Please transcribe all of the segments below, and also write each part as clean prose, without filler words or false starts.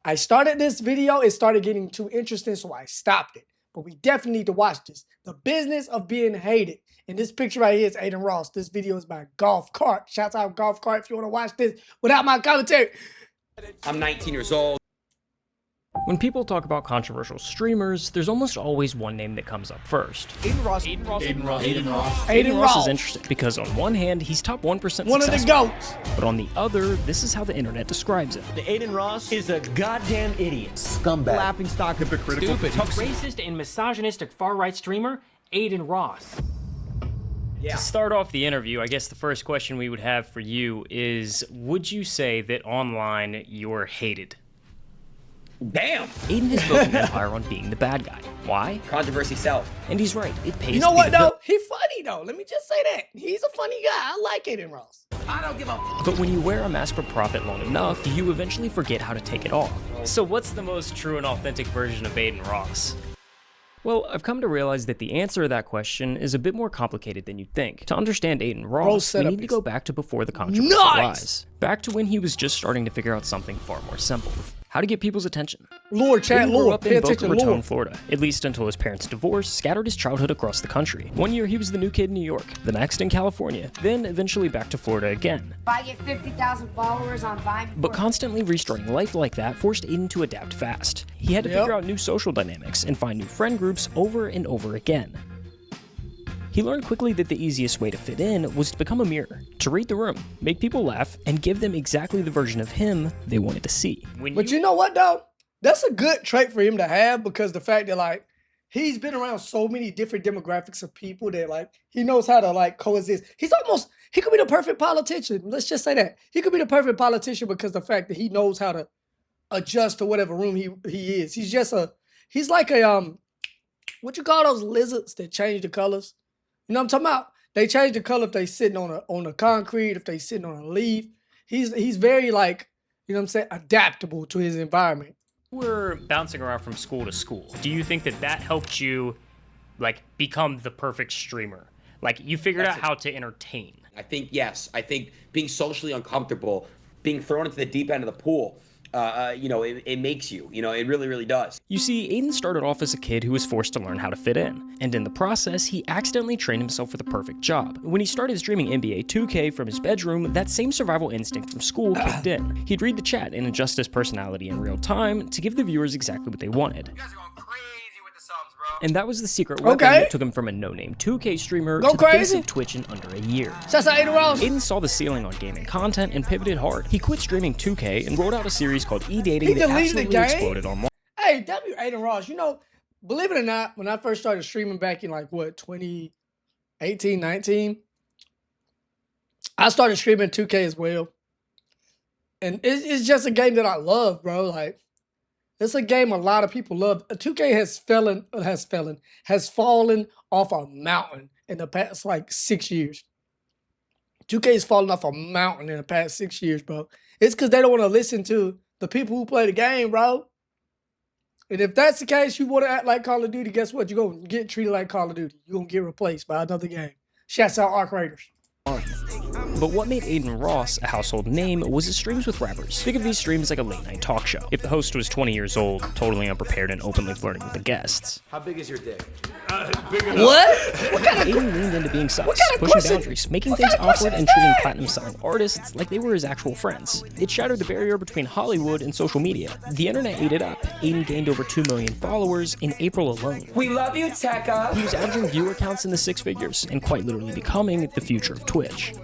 I started this video, it started getting too interesting, so I stopped it. But we definitely need to watch this. The business of being hated. And this picture right here is Adin Ross. This video is by Golf Cart. Shouts out Golf Cart if you want to watch this without my commentary. I'm 19 years old. When people talk about controversial streamers, there's almost always one name that comes up first. Adin Ross. Adin Ross is interesting because on one hand, he's top 1% successful. One of the GOATs. But on the other, this is how the internet describes him. Adin Ross is a goddamn idiot. Scumbag. Laughingstock, hypocritical, Stupid, racist, and misogynistic far-right streamer, Adin Ross. To start off the interview, I guess the first question we would have for you is, would you say that online you're hated? Damn. Adin has built an empire on being the bad guy. Why? Controversy sells. And he's right, it pays. You know to be what the though? He funny though. Let me just say that. He's a funny guy. I like Adin Ross. I don't give a f. But when you wear a mask for profit long enough, you eventually forget how to take it off. So what's the most true and authentic version of Adin Ross? Well, I've come to realize that the answer to that question is a bit more complicated than you'd think. To understand Adin Ross, we need to go back to before the controversy rise. Back to when he was just starting to figure out something far more simple. How to get people's attention. Lord, chat, Adin grew Lord, up pay in Boca attention, Raton, Lord. Florida, at least until his parents' divorce scattered his childhood across the country. One year he was the new kid in New York, the next in California, then eventually back to Florida again. If I get 50,000 followers on Vine... But constantly restarting life like that forced Adin to adapt fast. He had to figure out new social dynamics and find new friend groups over and over again. He learned quickly that the easiest way to fit in was to become a mirror, to read the room, make people laugh, and give them exactly the version of him they wanted to see. But you know what though? That's a good trait for him to have, because the fact that like he's been around so many different demographics of people that like he knows how to like coexist. He could be the perfect politician. Let's just say that. He could be the perfect politician because the fact that he knows how to adjust to whatever room he is. He's like a what you call those lizards that change the colors? You know what I'm talking about? They change the color if they sitting on a concrete, if they sitting on a leaf. He's very like, you know what I'm saying, adaptable to his environment. We're bouncing around from school to school. Do you think that that helped you like become the perfect streamer? Like you figured out how to entertain? I think yes. I think being socially uncomfortable, being thrown into the deep end of the pool, you know, it makes you, you know, it really, really does. You see, Adin started off as a kid who was forced to learn how to fit in, and in the process, he accidentally trained himself for the perfect job. When he started streaming NBA 2K from his bedroom, that same survival instinct from school kicked in. He'd read the chat and adjust his personality in real time to give the viewers exactly what they wanted. You guys are going crazy with the subs, bro. And that was the secret weapon that took him from a no-name 2K streamer to the face of Twitch in under a year. Shouts out Adin Ross. Adin saw the ceiling on gaming content and pivoted hard. He quit streaming 2K and rolled out a series called E-Dating that absolutely exploded online. Hey, W. Adin Ross, you know, believe it or not, when I first started streaming back in like what, 2018, 19, I started streaming 2K as well. And it's just a game that I love, bro. Like, it's a game a lot of people love. 2K has fallen off a mountain in the past like 6 years. 2K has fallen off a mountain in the past 6 years, bro. It's because they don't want to listen to the people who play the game, bro. And if that's the case, you want to act like Call of Duty, guess what? You're going to get treated like Call of Duty. You're going to get replaced by another game. Shouts out Arc Raiders. But what made Adin Ross a household name was his streams with rappers. Think of these streams like a late-night talk show. If the host was 20 years old, totally unprepared, and openly flirting with the guests. How big is your dick? Big enough. What kind of Adin leaned into being sus, pushing question? boundaries, making things awkward, and treating platinum-selling artists like they were his actual friends. It shattered the barrier between Hollywood and social media. The internet ate it up. Adin gained over 2 million followers in April alone. We love you, Tekka. He was averaging viewer counts in the 6 figures, and quite literally becoming the future of Twitch.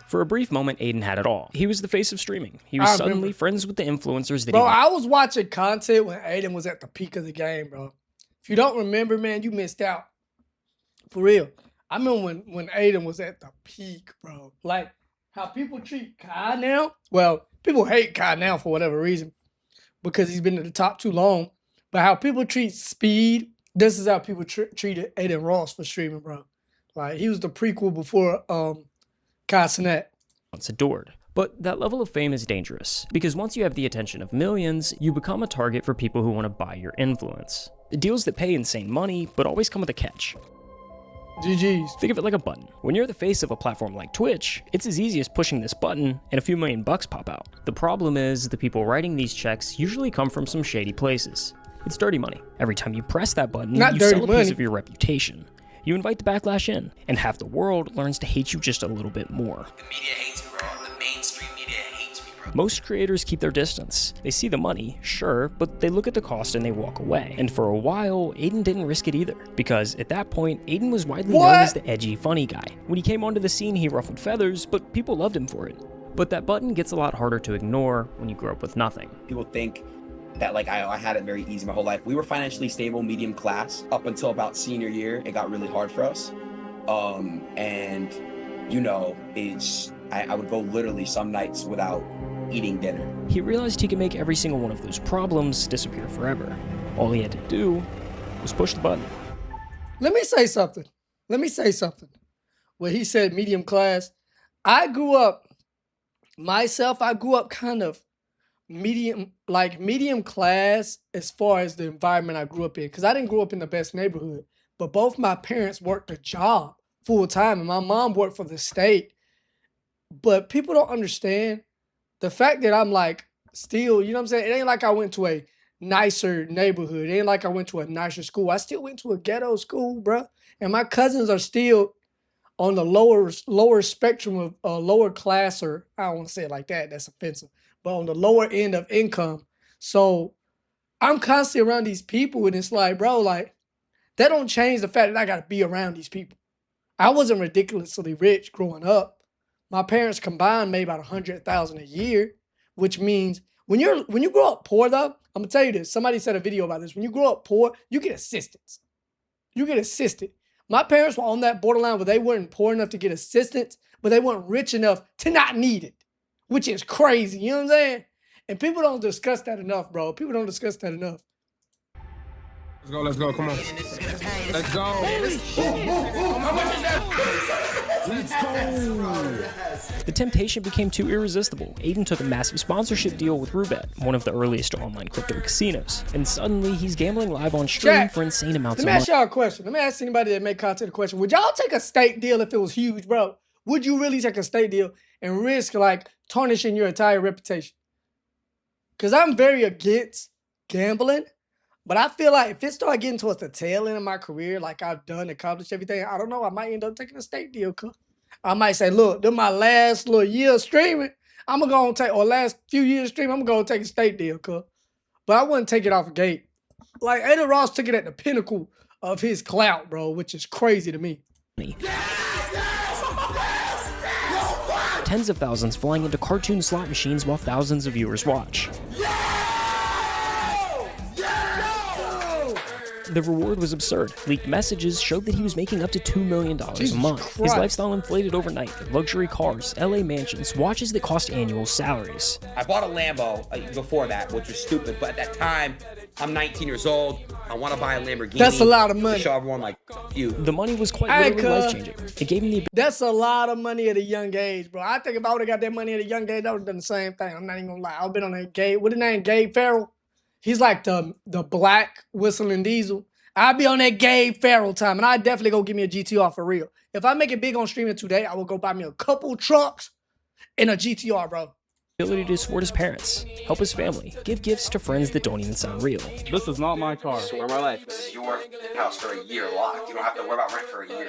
For a brief moment, Adin had it all. He was the face of streaming. He was suddenly friends with the influencers that Bro, I was watching content when Adin was at the peak of the game, bro. If you don't remember, man, you missed out. For real. I remember when Adin was at the peak, bro. Like, how people treat Kai now. Well, people hate Kai now for whatever reason, because he's been at the top too long. But how people treat Speed, this is how people treated Adin Ross for streaming, bro. Like, he was the prequel before Kai Cenat. Once adored. But that level of fame is dangerous, because once you have the attention of millions, you become a target for people who want to buy your influence. Deals that pay insane money, but always come with a catch. GG's. Think of it like a button. When you're the face of a platform like Twitch, it's as easy as pushing this button and a few $1,000,000 pop out. The problem is, the people writing these checks usually come from some shady places. It's dirty money. Every time you press that button, Not you dirty sell a piece money. of your reputation. You invite the backlash in, and half the world learns to hate you just a little bit more. The media hates me, bro. The mainstream media hates me, bro. Most creators keep their distance. They see the money, sure, but they look at the cost and they walk away. And for a while, Adin didn't risk it either, because at that point, Adin was widely known as the edgy, funny guy. When he came onto the scene, he ruffled feathers, but people loved him for it. But that button gets a lot harder to ignore when you grow up with nothing. People think that like I had it very easy my whole life. We were financially stable, medium class, up until about senior year. It got really hard for us. And you know, I would go literally some nights without eating dinner. He realized he could make every single one of those problems disappear forever. All he had to do was push the button. Let me say something. When he said medium class, I grew up kind of medium class as far as the environment I grew up in. Because I didn't grow up in the best neighborhood. But both my parents worked a job full time. And my mom worked for the state. But people don't understand the fact that I'm like still, you know what I'm saying? It ain't like I went to a nicer neighborhood. It ain't like I went to a nicer school. I still went to a ghetto school, bro. And my cousins are still on the lower spectrum of lower class, or I don't want to say it like that. That's offensive. But on the lower end of income. So I'm constantly around these people, and it's like, bro, like, that don't change the fact that I got to be around these people. I wasn't ridiculously rich growing up. My parents combined made about $100,000 a year, which means when you grow up poor, though, I'm gonna tell you this. Somebody said a video about this. When you grow up poor, you get assistance. You get assisted. My parents were on that borderline where they weren't poor enough to get assistance, but they weren't rich enough to not need it, which is crazy. You know what I'm saying? And people don't discuss that enough, bro. People don't discuss that enough. Let's go, come on. Let's go. The temptation became too irresistible. Adin took a massive sponsorship deal with Roobet, one of the earliest online crypto casinos. And suddenly, he's gambling live on stream Jack, for insane amounts Let of me money. ask y'all a question. Let me ask anybody that make content a question. Would y'all take a state deal if it was huge, bro? Would you really take a state deal and risk like tarnishing your entire reputation? Because I'm very against gambling, but I feel like if it started getting towards the tail end of my career, like I've done, accomplished everything, I don't know, I might end up taking a state deal. Cause I might say, look, this my last little year of streaming. I'm gonna go and take, or last few years of streaming, I'm gonna go take a state deal, cuz. But I wouldn't take it off the gate. Like, Adin Ross took it at the pinnacle of his clout, bro, which is crazy to me. Tens of thousands flying into cartoon slot machines while thousands of viewers watch. The reward was absurd. Leaked messages showed that he was making up to $2 million a month. His Christ. lifestyle inflated overnight. Luxury cars, LA mansions, watches that cost annual salaries. I bought a Lambo before that, which was stupid. But at that time, I'm 19 years old. I want to buy a Lamborghini. That's a lot of money. To show everyone, like, you. The money was quite Hey, literally cuz. life-changing. It gave him the That's a lot of money at a young age, bro. I think if I would have got that money at a young age, I would have done the same thing. I'm not even gonna lie. I've been on that Gabe. What his name? Gabe Farrell. He's like the black whistling diesel. I'd be on that Gabe Farrell time, and I'd definitely go get me a GTR for real. If I make it big on streaming today, I will go buy me a couple trucks and a GTR, bro. ability to support his parents, help his family, give gifts to friends that don't even sound real. This is not my car. Swear my life. This is your house for a year locked. You don't have to worry about rent for a year.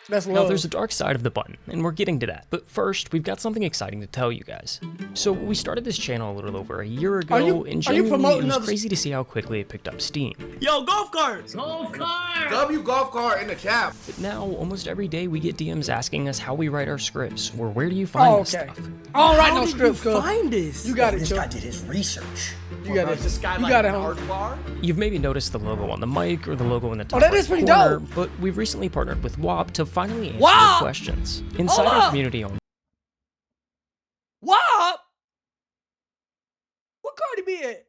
That's Now, love. there's a dark side of the button, and we're getting to that. But first, we've got something exciting to tell you guys. So, we started this channel a little over a year ago, and genuinely, promoting it was other- crazy to see how quickly it picked up steam. Yo, golf carts! W golf cart in the chat. But now, almost every day, we get DMs asking us how we write our scripts, or where do you find this stuff. I don't write How no did script, you cuz. find this? You got it, This Joe. guy did his research. You got it. This guy You like got it, an homie. art bar? You've maybe noticed the logo on the mic or the logo in the top that right is pretty corner, dope. but we've recently partnered with WAP to finally answer WAP? your questions. Inside Hold our up. community on What? What Cardi B at?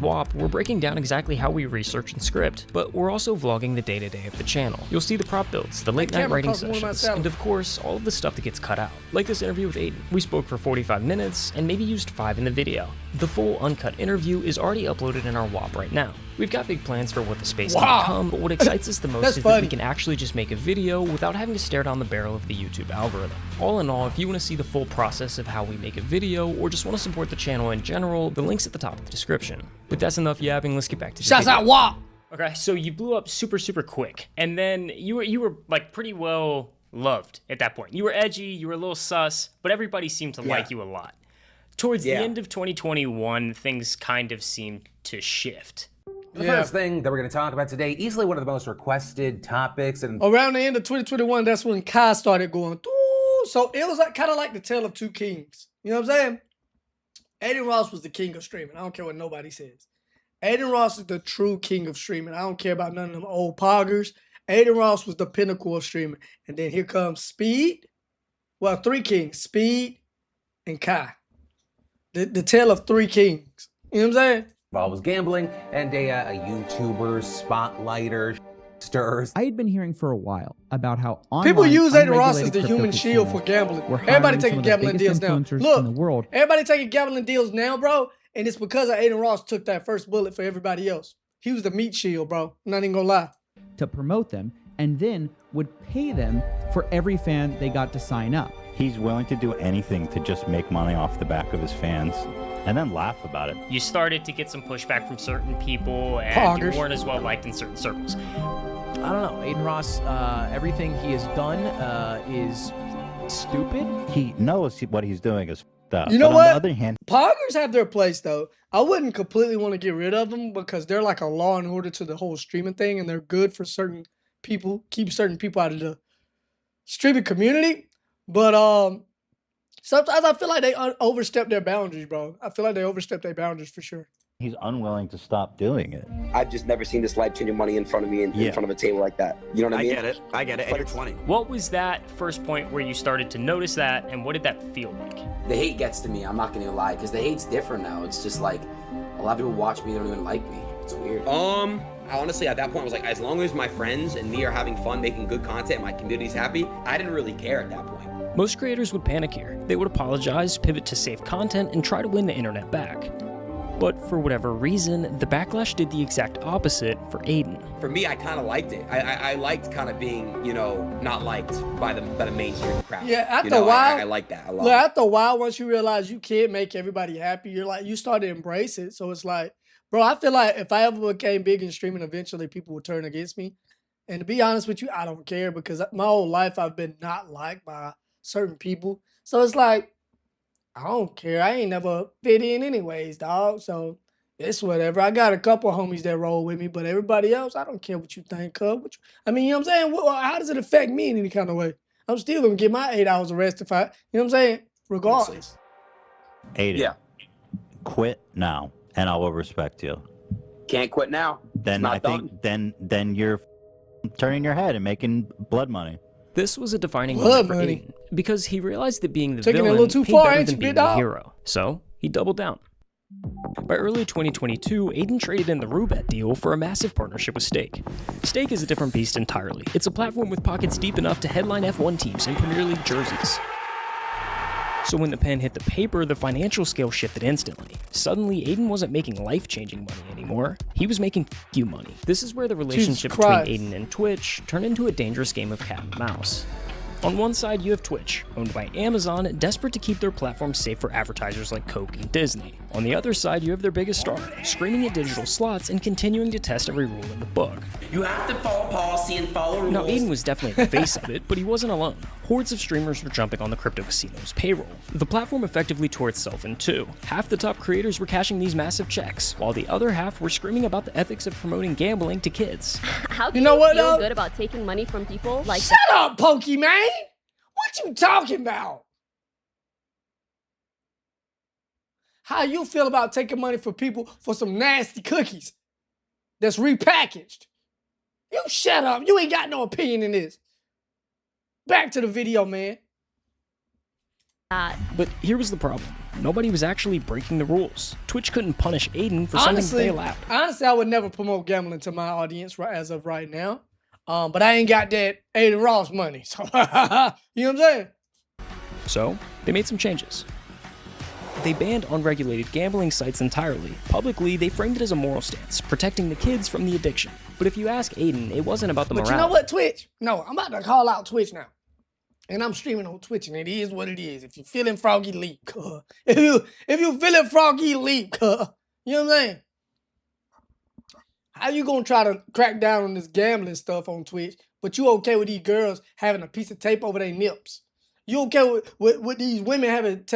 WAP, we're breaking down exactly how we research and script, but we're also vlogging the day-to-day of the channel. You'll see the prop builds, the late-night camera writing costs more than my sessions, salary. and of course, all of the stuff that gets cut out. Like this interview with Adin. We spoke for 45 minutes, and maybe used 5 in the video. The full uncut interview is already uploaded in our WAP right now. We've got big plans for what the space can become, but what excites us the most is that we can actually just make a video without having to stare down the barrel of the YouTube algorithm. All in all, if you want to see the full process of how we make a video, or just want to support the channel in general, the link's at the top of the description. But that's enough yapping, let's get back to the Shouts video. out WAP! Okay, so you blew up super quick, and then you were like pretty well loved at that point. You were edgy, you were a little sus, but everybody seemed to like you a lot. Towards the end of 2021, things kind of seemed to shift. The first thing that we're going to talk about today, easily one of the most requested topics. And around the end of 2021, that's when Kai started going, "Ooh," so it was like, kind of like the tale of two kings. You know what I'm saying? Adin Ross was the king of streaming. I don't care what nobody says. Adin Ross is the true king of streaming. I don't care about none of them old poggers. Adin Ross was the pinnacle of streaming. And then here comes Speed. Well, three kings, Speed and Kai. The tale of three kings. You know what I'm saying? involved was gambling, and a YouTuber, spotlighter, stirs. I had been hearing for a while about how people use Adin Ross as unregulated the human crypto shield for casinos gambling. were Everybody hiring taking some of the gambling biggest deals now. influencers Look, in the world. everybody taking gambling deals now, bro. And it's because of Adin Ross took that first bullet for everybody else. He was the meat shield, bro. I'm not even gonna lie. To promote them, and then would pay them for every fan they got to sign up. He's willing to do anything to just make money off the back of his fans and then laugh about it. You started to get some pushback from certain people, and Poggers. you weren't as well liked in certain circles. I don't know. Adin Ross, everything he has done is stupid. He knows what he's doing is f***ed up. You know but what? On the other hand, Poggers have their place, though. I wouldn't completely want to get rid of them because they're like a law and order to the whole streaming thing, and they're good for certain people, keep certain people out of the streaming community. But sometimes I feel like they overstep their boundaries, bro. I feel like they overstep their boundaries for sure. he's unwilling to stop doing it. I've just never seen this life-changing money in front of me in front of a table like that. You know what I mean? I get it. And you're 20. What was that first point where you started to notice that, and what did that feel like? The hate gets to me. I'm not gonna lie, because the hate's different now. It's just like a lot of people watch me, they don't even like me. It's weird. Honestly, at that point, I was like, as long as my friends and me are having fun, making good content, my community's happy, I didn't really care at that point. Most creators would panic here. They would apologize, pivot to save content, and try to win the internet back. But for whatever reason, the backlash did the exact opposite for Adin. For me, I kind of liked it. I liked kind of being, you know, not liked by the mainstream crowd. Yeah, after you know, a while, I like that a lot. Look, after a while, once you realize you can't make everybody happy, you're like, you start to embrace it. So it's like, bro, I feel like if I ever became big in streaming, eventually people would turn against me. And to be honest with you, I don't care because my whole life I've been not liked by certain people. So it's like, I don't care. I ain't never fit in anyways, dog. So it's whatever. I got a couple of homies that roll with me, but everybody else, I don't care what you think, cuz. I mean, you know what I'm saying? Well, how does it affect me in any kind of way? I'm still going to get my 8 hours of rest if I, you know what I'm saying? Regardless. Adin, quit now, and I will respect you. Can't quit now. Then I think then you're turning your head and making blood money. This was a defining Blood moment for money. Adin, because he realized that being the Taking it a villain little too paid far, better ain't than you, being big the dog? hero. So he doubled down. By early 2022, Adin traded in the Roobet deal for a massive partnership with Stake. Stake is a different beast entirely. It's a platform with pockets deep enough to headline F1 teams and Premier League jerseys. So when the pen hit the paper, the financial scale shifted instantly. Suddenly, Adin wasn't making life-changing money anymore. He was making you money. This is where the relationship between Christ. Adin and Twitch turned into a dangerous game of cat and mouse. On one side, you have Twitch, owned by Amazon, desperate to keep their platform safe for advertisers like Coke and Disney. On the other side, you have their biggest star, screaming at digital slots and continuing to test every rule in the book. You have to follow policy and follow rules. Now, Adin was definitely the face of it, but he wasn't alone. Hordes of streamers were jumping on the crypto casino's payroll. The platform effectively tore itself in two. Half the top creators were cashing these massive checks, while the other half were screaming about the ethics of promoting gambling to kids. How can You know you what, feel though? good about taking money from people like Shut up, Pokey man! What you talking about? How you feel about taking money from people for some nasty cookies that's repackaged? You shut up. You ain't got no opinion in this. Back to the video, man. that? But here was the problem. Nobody was actually breaking the rules. Twitch couldn't punish Adin for something they allowed. Honestly, I would never promote gambling to my audience as of right now. But I ain't got that Adin Ross money. So, you know what I'm saying? So, they made some changes. They banned unregulated gambling sites entirely. Publicly, they framed it as a moral stance, protecting the kids from the addiction. But if you ask Adin, it wasn't about the morality. But you know what, Twitch? No, I'm about to call out Twitch now. And I'm streaming on Twitch, and it is what it is. If you're feeling froggy, leap. If you feeling froggy, leap. You know what I'm saying? How you gonna try to crack down on this gambling stuff on Twitch, but you okay with these girls having a piece of tape over their nips? You okay with these women having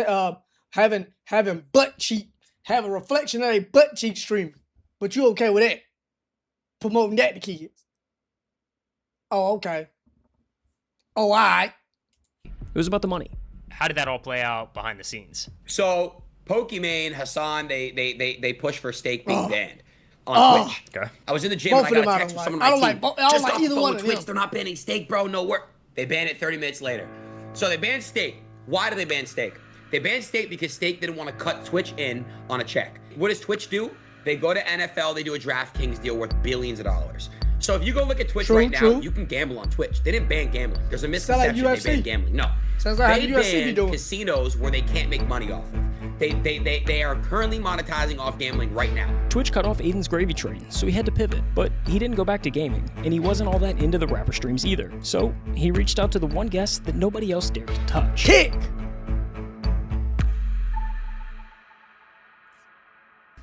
butt cheek, have a reflection of their butt cheek streaming, but you okay with that? Promoting that to kids. Oh, okay. Oh, all right. It was about the money. How did that all play out behind the scenes? So Pokimane, Hassan, they push for Steak being banned on Twitch. Okay. I was in the gym and I got a text from someone on my team. I don't Just like off either the phone one with of Twitch, them. they're not banning Steak, bro. No work. They banned it 30 minutes later. So they banned Steak. Why do they ban Steak? They banned Steak because Steak didn't want to cut Twitch in on a check. What does Twitch do? They go to NFL, they do a DraftKings deal worth billions of dollars. So if you go look at Twitch right now, you can gamble on Twitch. They didn't ban gambling. There's a misconception they banned gambling. No. Sounds like they banned casinos where they can't make money off of. They are currently monetizing off gambling right now. Twitch cut off Adin's gravy train, so he had to pivot. But he didn't go back to gaming, and he wasn't all that into the rapper streams either. So he reached out to the one guest that nobody else dared to touch. Kick!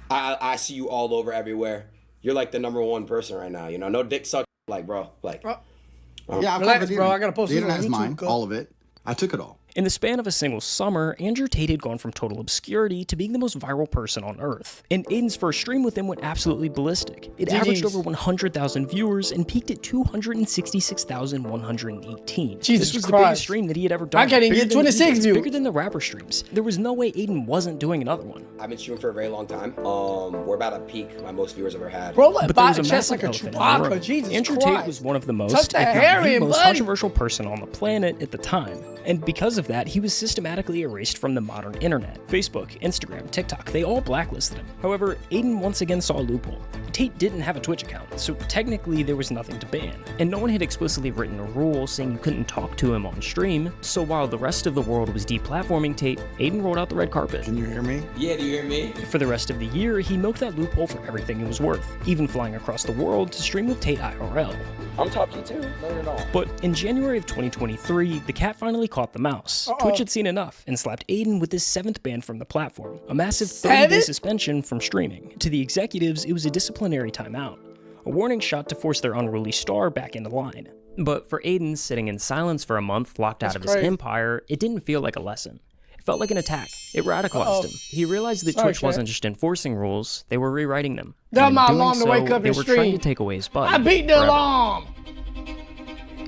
I see you all over everywhere. You're like the #1 person right now. You know, no dick suck, like, bro. Like, Yeah, relax, bro. I gotta post the it on internet's YouTube. mine, all of it. I took it all. In the span of a single summer, Andrew Tate had gone from total obscurity to being the most viral person on Earth. And Adin's first stream with him went absolutely ballistic. It averaged over 100,000 viewers and peaked at 266,118. Jesus This was Christ. the biggest stream that he had ever done. I can't even Bigger get than 26 Adin's, views. Bigger than the rapper streams. There was no way Adin wasn't doing another one. I've been streaming for a very long time. We're about to peak my most viewers ever had. Bro, like, But there was buy a a chest massive like a elephant in the room. Chewbacca. Jesus Andrew Christ. Tate was one of the most, Touch the if not hairy the most buddy. controversial person on the planet at the time. And because of that, he was systematically erased from the modern internet. Facebook, Instagram, TikTok, they all blacklisted him. However, Adin once again saw a loophole. Tate didn't have a Twitch account, so technically there was nothing to ban. And no one had explicitly written a rule saying you couldn't talk to him on stream, so while the rest of the world was deplatforming Tate, Adin rolled out the red carpet. Can you hear me? Yeah, do you hear me? For the rest of the year, he milked that loophole for everything it was worth, even flying across the world to stream with Tate IRL. I'm top G2. No, you're not. But in January of 2023, the cat finally caught the mouse. Twitch had seen enough and slapped Adin with his 7th ban from the platform, a massive 30-day suspension from streaming. To the executives, it was a disciplinary timeout, a warning shot to force their unruly star back into line. But for Adin, sitting in silence for a month, locked out of his empire, it didn't feel like a lesson. It felt like an attack. It radicalized him. He realized that Twitch wasn't just enforcing rules, they were rewriting them. That's And in my doing alarm to so, wake up they and were trying to stream. take away his button. I beat the forever. alarm.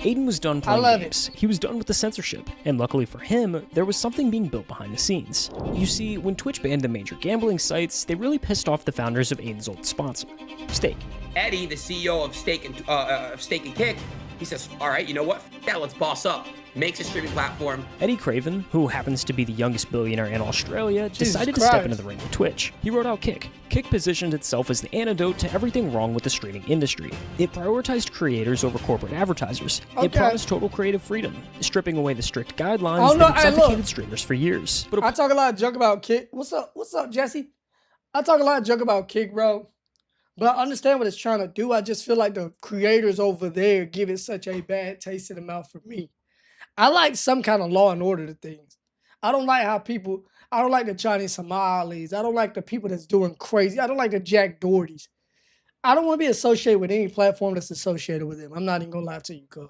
Adin was done playing love games. He was done with the censorship, and luckily for him, there was something being built behind the scenes. You see, when Twitch banned the major gambling sites, they really pissed off the founders of Adin's old sponsor, Steak. Eddie, the CEO of Steak and Kick, he says, all right, you know what? F that, let's boss up. Makes a streaming platform. Eddie Craven, who happens to be the youngest billionaire in Australia, decided to Christ. step into the ring with Twitch. He wrote out Kick. Kick positioned itself as the antidote to everything wrong with the streaming industry. It prioritized creators over corporate advertisers. It promised total creative freedom, stripping away the strict guidelines that had suffocated streamers for years. But I talk a lot of junk about Kick. What's up, Jesse? I talk a lot of junk about Kick, bro. But I understand what it's trying to do. I just feel like the creators over there give it such a bad taste in the mouth for me. I like some kind of law and order to things. I don't like how people, I don't like the Chinese Somalis. I don't like the people that's doing crazy. I don't like the Jack Dohertys. I don't want to be associated with any platform that's associated with them. I'm not even going to lie to you, cuz.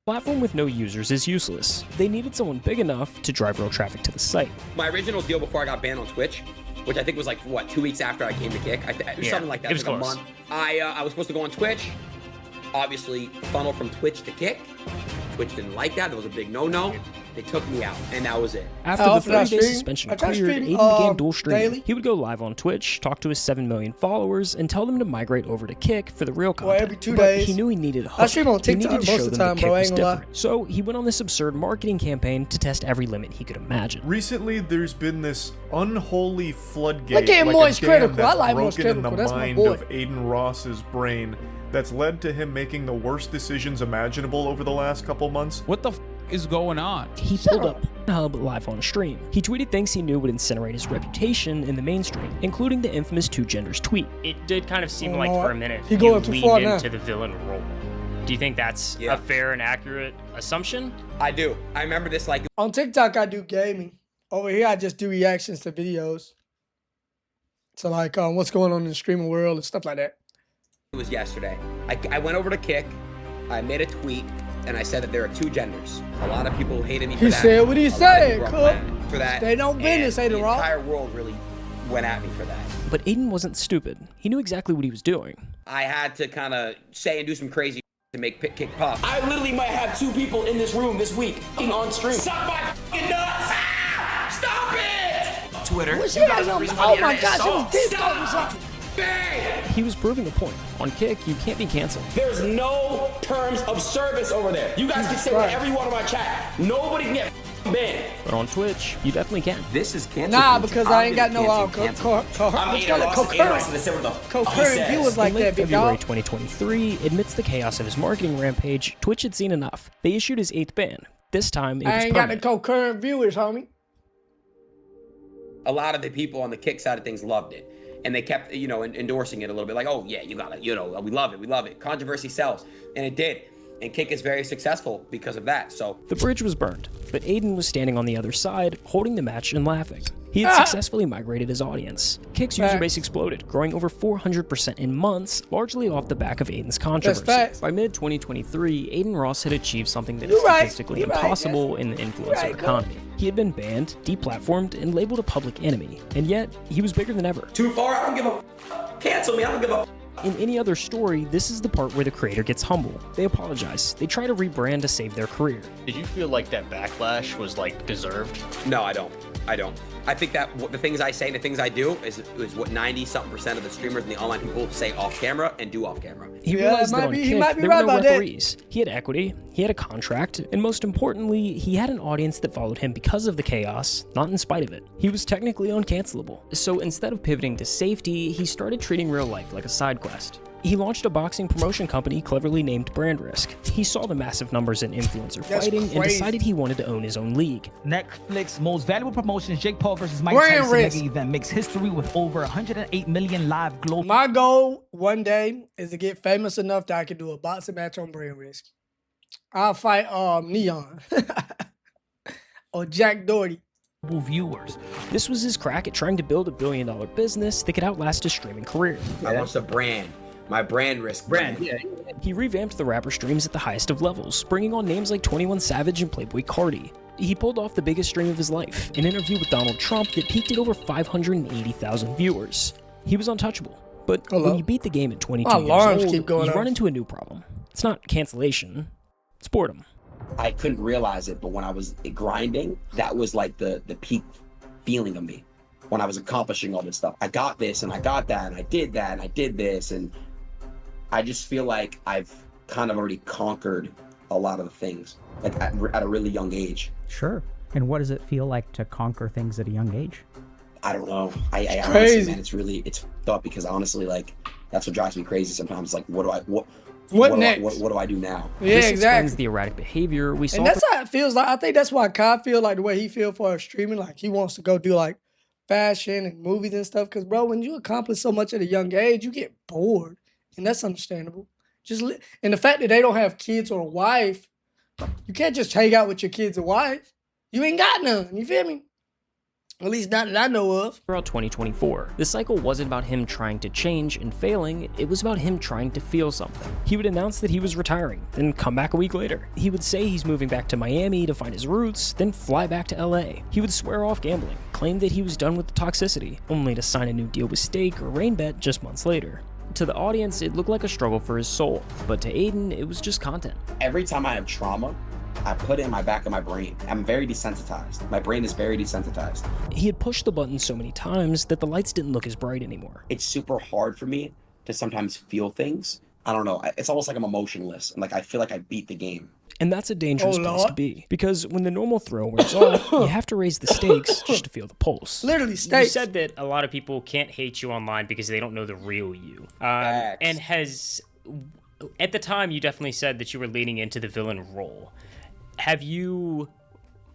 platform with no users is useless. They needed someone big enough to drive real traffic to the site. My original deal before I got banned on Twitch, which I think was like, what, 2 weeks after I came to Kick? It was something like that. It was like close. a month. I was supposed to go on Twitch. Obviously, funnel from Twitch to Kick. Twitch didn't like that. That was a big no-no. They took me out, and that was it. After the 30-day suspension cleared, Adin began dual streaming. He would go live on Twitch, talk to his 7 million followers, and tell them to migrate over to Kick for the real content. every 2 but days. he knew he needed a hook. I stream on He needed TikTok to most show of the them time, that bro. I Kick was ain't gonna lie. different. So he went on this absurd marketing campaign to test every limit he could imagine. Recently, there's been this unholy floodgate, Look at like Moist a dam Critical. I that's like Moist broken in the Critical. That's my mind boy. of Adin Ross's brain, that's led to him making the worst decisions imaginable over the last couple months. What the f is going on? He pulled up Pornhub live on stream. He tweeted things he knew would incinerate his reputation in the mainstream, including the infamous two genders tweet. It did kind of seem like for a minute he you going too far leaned now. into the villain role. Do you think that's a fair and accurate assumption? I do. I remember this like On TikTok, I do gaming. Over here, I just do reactions to videos. So like, what's going on in the streaming world and stuff like that. it was yesterday. I went over to Kick, I made a tweet, and I said that there are two genders. A lot of people hated me for He that. said what he A lot of said, people Cook. were for that. Stay on business, and Adin the Ross. entire world really went at me for that. But Adin wasn't stupid. He knew exactly what he was doing. I had to kind of say and do some crazy to make Kick pop. I literally might have 2 people in this room this week on stream. Suck my fucking nuts! Ah! Stop it! Twitter. Well, she you guys has are the no- reason why oh the my internet is gosh, it was soft. deep Stop! talking something. Bang! He was proving a point. On Kick, you can't be canceled. There's no terms of service over there. You guys can say whatever you want on my chat. Nobody can get banned. But on Twitch, you definitely can. This is cancel. Nah, because I ain't got no concurrent viewers like In late that, big February dog. 2023, amidst the chaos of his marketing rampage, Twitch had seen enough. They issued his 8th ban. This time, it was I ain't got the permanent. concurrent viewers, homie. A lot of the people on the Kick side of things loved it. And they kept, endorsing it a little bit like, oh, yeah, you got it. We love it. We love it. Controversy sells. And it did. And Kick is very successful because of that. So The bridge was burned, but Adin was standing on the other side, holding the match and laughing. He had successfully migrated his audience. Kick's user base exploded, growing over 400% in months, largely off the back of Adin's controversy. facts. By mid-2023, Adin Ross had achieved something that is You're right. statistically You're right, impossible in the influencer right, economy. He had been banned, deplatformed, and labeled a public enemy, and yet he was bigger than ever. too far. I don't give a cancel me. I don't give a In any other story, this is the part where the creator gets humble. They apologize. They try to rebrand to save their career. Did you feel like that backlash was like deserved? No, I don't. I think that the things I say and the things I do is what 90-something% of the streamers and the online people say off camera and do off camera. He realized that on he Kick, might be there right were no about that. referees. He had equity, he had a contract, and most importantly, he had an audience that followed him because of the chaos, not in spite of it. He was technically uncancelable. So instead of pivoting to safety, he started treating real life like a side quest. He launched a boxing promotion company cleverly named Brand Risk. He saw the massive numbers in influencer That's fighting and crazy. decided he wanted to own his own league. Netflix most valuable promotion, Jake Paul versus Mike Brand Tyson risk. mega event, makes history with over 108 million live global. My goal one day is to get famous enough that I can do a boxing match on Brand Risk. I'll fight Neon or Jack Doherty. Viewers. This was his crack at trying to build a billion-dollar business that could outlast his streaming career. I launched a brand. My Brand Risk brand. He revamped the rapper streams at the highest of levels, bringing on names like 21 Savage and Playboy Cardi. He pulled off the biggest stream of his life, an interview with Donald Trump that peaked at over 580,000 viewers. He was untouchable. But when you beat the game at 22 My years alarms old, keep going you off. run into a new problem. It's not cancellation, it's boredom. I couldn't realize it, but when I was grinding, that was like the peak feeling of me. When I was accomplishing all this stuff. I got this and I got that and I did that and I did this, and I just feel like I've kind of already conquered a lot of the things, like at a really young age. Sure. And what does it feel like to conquer things at a young age? I don't know. I honestly, crazy. man, it's fucked up because honestly, like, that's what drives me crazy sometimes. Like, what next? What do I do now? Yeah, This exactly. explains the erratic behavior we saw. And that's how it feels like. I think that's why Kai feel like the way he feel for streaming. Like he wants to go do like fashion and movies and stuff. Cause bro, when you accomplish so much at a young age, you get bored, and that's understandable. And the fact that they don't have kids or a wife, you can't just hang out with your kids and wife. You ain't got none. You feel me? At least not that I know of. Throughout 2024, the cycle wasn't about him trying to change and failing, it was about him trying to feel something. He would announce that he was retiring, then come back a week later. He would say he's moving back to Miami to find his roots, then fly back to LA. He would swear off gambling, claim that he was done with the toxicity, only to sign a new deal with Stake or Rainbet just months later. To the audience, it looked like a struggle for his soul, but to Adin, it was just content. Every time I have trauma, I put it in my back of my brain. I'm very desensitized. My brain is very desensitized. He had pushed the button so many times that the lights didn't look as bright anymore. It's super hard for me to sometimes feel things. I don't know. It's almost like I'm emotionless. And like, I feel like I beat the game. And that's a dangerous Oh, place Lord. to be. Because when the normal throw wears off, you have to raise the stakes just to feel the pulse. Literally, You stakes. said that a lot of people can't hate you online because they don't know the real you. And at the time, you definitely said that you were leaning into the villain role. have you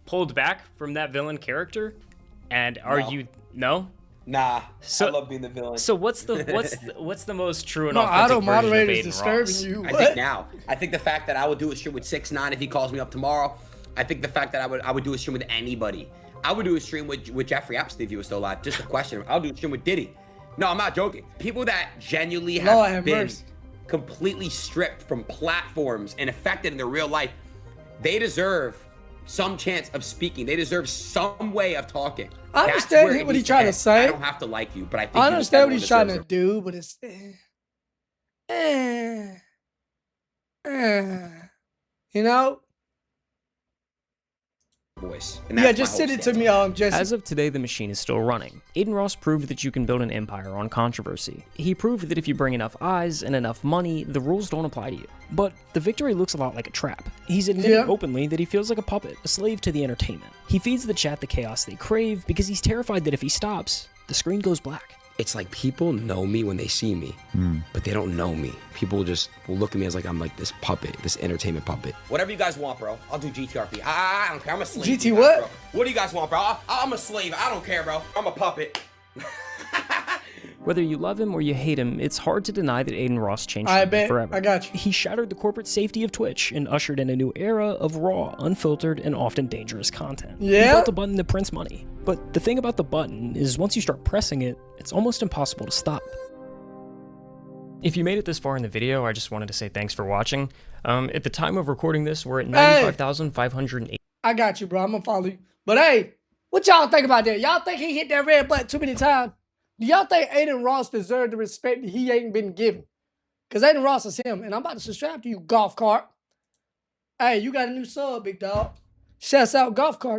pulled back from that villain character? And are you no? Nah, So, I love being the villain. So what's the most true and My authentic auto version of moderator is Adin disturbing Ross? you. I think now. I think the fact that I would do a stream with 6ix9ine if he calls me up tomorrow. I think the fact that I would do a stream with anybody. I would do a stream with Jeffrey Epstein if he was still alive. Just a question. I'll do a stream with Diddy. No, I'm not joking. People that genuinely have been completely stripped from platforms and affected in their real life, they deserve some chance of speaking. They deserve some way of talking. I understand what he's trying to say. I don't have to like you, but I think I understand what he's trying to do, but it's you know. Voice. Yeah, just send it to me, Jesse. As of today, the machine is still running. Adin Ross proved that you can build an empire on controversy. He proved that if you bring enough eyes and enough money, the rules don't apply to you. But the victory looks a lot like a trap. He's admitted openly that he feels like a puppet, a slave to the entertainment. He feeds the chat the chaos they crave because he's terrified that if he stops, the screen goes black. It's like people know me when they see me, but they don't know me. People just will look at me as like I'm like this puppet, this entertainment puppet. Whatever you guys want, bro. I'll do GTRP. I don't care. I'm a slave. GT what? Bro. What do you guys want, bro? I'm a slave. I don't care, bro. I'm a puppet. Whether you love him or you hate him, it's hard to deny that Adin Ross changed forever. I got you. He shattered the corporate safety of Twitch and ushered in a new era of raw, unfiltered, and often dangerous content. Yeah? He built a button that prints money. But the thing about the button is once you start pressing it, it's almost impossible to stop. If you made it this far in the video, I just wanted to say thanks for watching. At the time of recording this, we're at 95,508. I got you, bro. I'm gonna follow you. But hey, what y'all think about that? Y'all think he hit that red button too many times? Do y'all think Adin Ross deserved the respect that he ain't been given? Because Adin Ross is him, and I'm about to subscribe to you, golf cart. Hey, you got a new sub, big dog. Shouts out, golf cart.